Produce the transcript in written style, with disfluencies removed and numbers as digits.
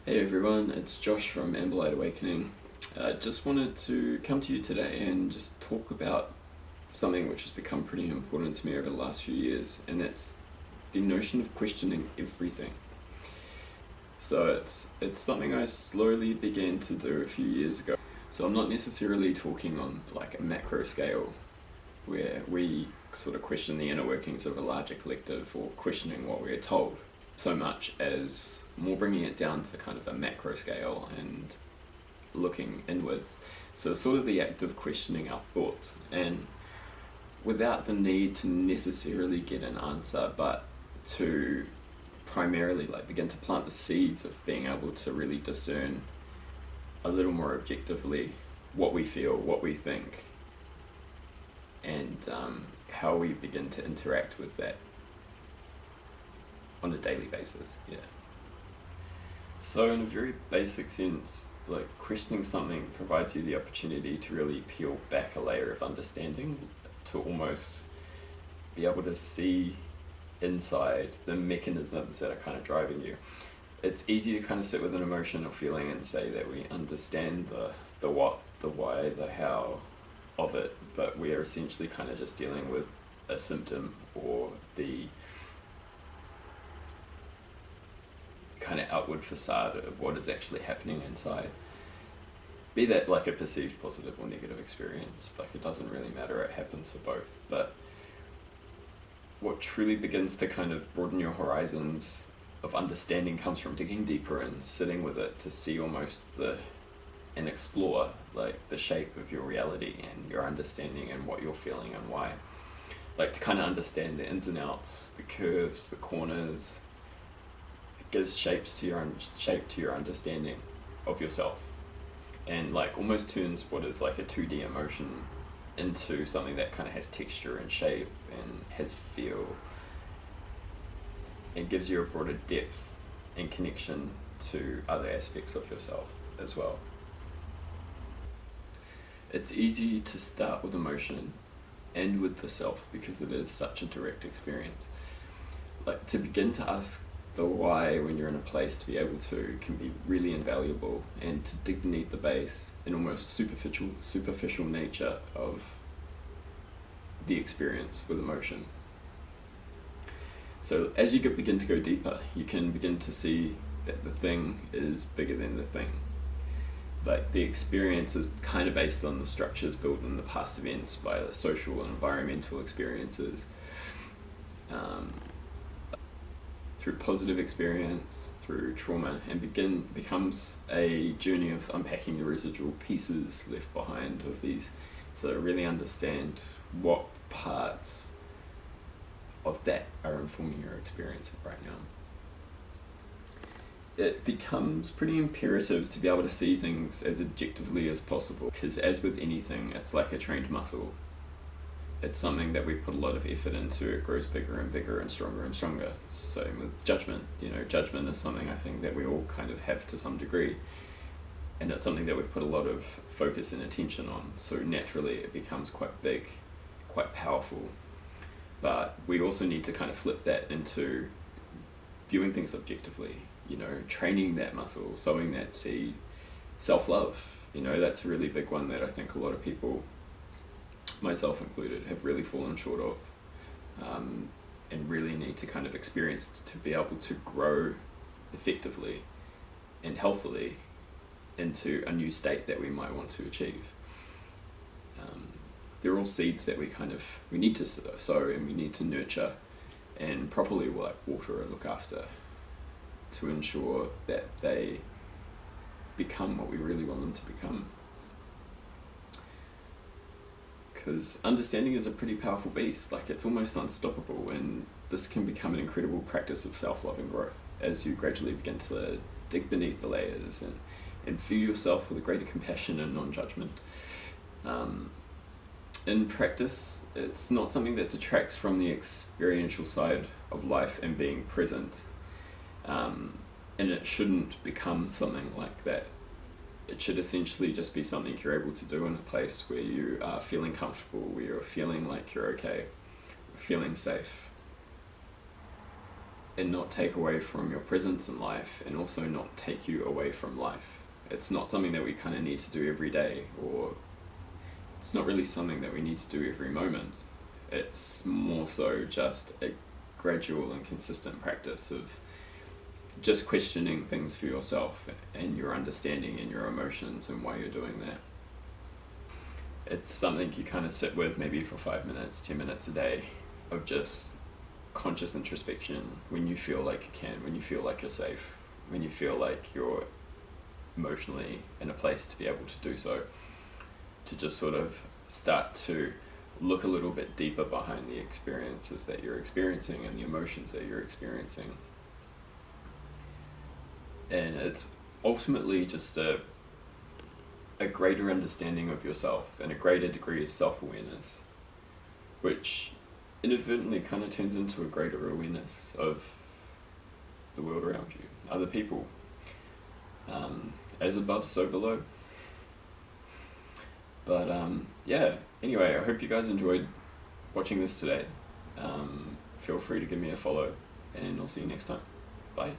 Hey everyone, it's Josh from Amberlight Awakening. Just wanted to come to you today and just talk about something which has become pretty important to me over the last few years, and that's the notion of questioning everything. So it's something I slowly began to do a few years ago. So I'm not necessarily talking on like a macro scale where we sort of question the inner workings of a larger collective or questioning what we're told, so much as more bringing it down to kind of a macro scale and looking inwards. So sort of the act of questioning our thoughts, and without the need to necessarily get an answer, but to primarily like begin to plant the seeds of being able to really discern a little more objectively what we feel, what we think, and how we begin to interact with that on a daily basis. Yeah. So in a very basic sense, like questioning something provides you the opportunity to really peel back a layer of understanding, to almost be able to see inside the mechanisms that are kind of driving you. It's easy to kind of sit with an emotion or feeling and say that we understand the what, the why, the how of it, but we are essentially kind of just dealing with a symptom or the kind of outward facade of what is actually happening inside. Be that like a perceived positive or negative experience, like it doesn't really matter, it happens for both. But what truly begins to kind of broaden your horizons of understanding comes from digging deeper and sitting with it to see almost and explore like the shape of your reality and your understanding and what you're feeling and why. Like to kind of understand the ins and outs, the curves, the corners. It gives shape to your understanding of yourself, and like almost turns what is like a 2D emotion into something that kind of has texture and shape and has feel, and gives you a broader depth and connection to other aspects of yourself as well. It's easy to start with emotion and with the self because it is such a direct experience. Like to begin to ask the why when you're in a place to be able to can be really invaluable, and to dig beneath the base and almost superficial nature of the experience with emotion. So as you begin to go deeper, you can begin to see that the thing is bigger than the thing. Like the experience is kind of based on the structures built in the past events by the social and environmental experiences, through positive experience, through trauma, and becomes a journey of unpacking the residual pieces left behind of these, to really understand what parts of that are informing your experience right now. It becomes pretty imperative to be able to see things as objectively as possible, because as with anything, it's like a trained muscle. It's something that we put a lot of effort into, it grows bigger and bigger and stronger. Same with judgment. Judgment is something I think that we all kind of have to some degree, and it's something that we've put a lot of focus and attention on, so naturally it becomes quite big, quite powerful. But we also need to kind of flip that into viewing things objectively, training that muscle, sowing that seed. Self-love, that's a really big one that I think a lot of people, myself included, have really fallen short of, and really need to kind of experience to be able to grow effectively and healthily into a new state that we might want to achieve. They're all seeds that we need to sow and we need to nurture and properly water or look after, to ensure that they become what we really want them to become. Because understanding is a pretty powerful beast, like it's almost unstoppable, and this can become an incredible practice of self-love and growth as you gradually begin to dig beneath the layers and view yourself with a greater compassion and non-judgment. In practice, it's not something that detracts from the experiential side of life and being present, and it shouldn't become something like that. It should essentially just be something you're able to do in a place where you are feeling comfortable, where you're feeling like you're okay, feeling safe. and not take away from your presence in life, and also not take you away from life. It's not something that we kind of need to do every day, or it's not really something that we need to do every moment. It's more so just a gradual and consistent practice of just questioning things for yourself and your understanding and your emotions and why you're doing that. It's something you kind of sit with maybe for 5 minutes, 10 minutes a day of just conscious introspection when you feel like you can, when you feel like you're safe, when you feel like you're emotionally in a place to be able to do so, to just sort of start to look a little bit deeper behind the experiences that you're experiencing and the emotions that you're experiencing. And it's ultimately just a greater understanding of yourself and a greater degree of self-awareness, which inadvertently kind of turns into a greater awareness of the world around you, other people. As above, so below. But yeah, anyway, I hope you guys enjoyed watching this today. Feel free to give me a follow, and I'll see you next time. Bye.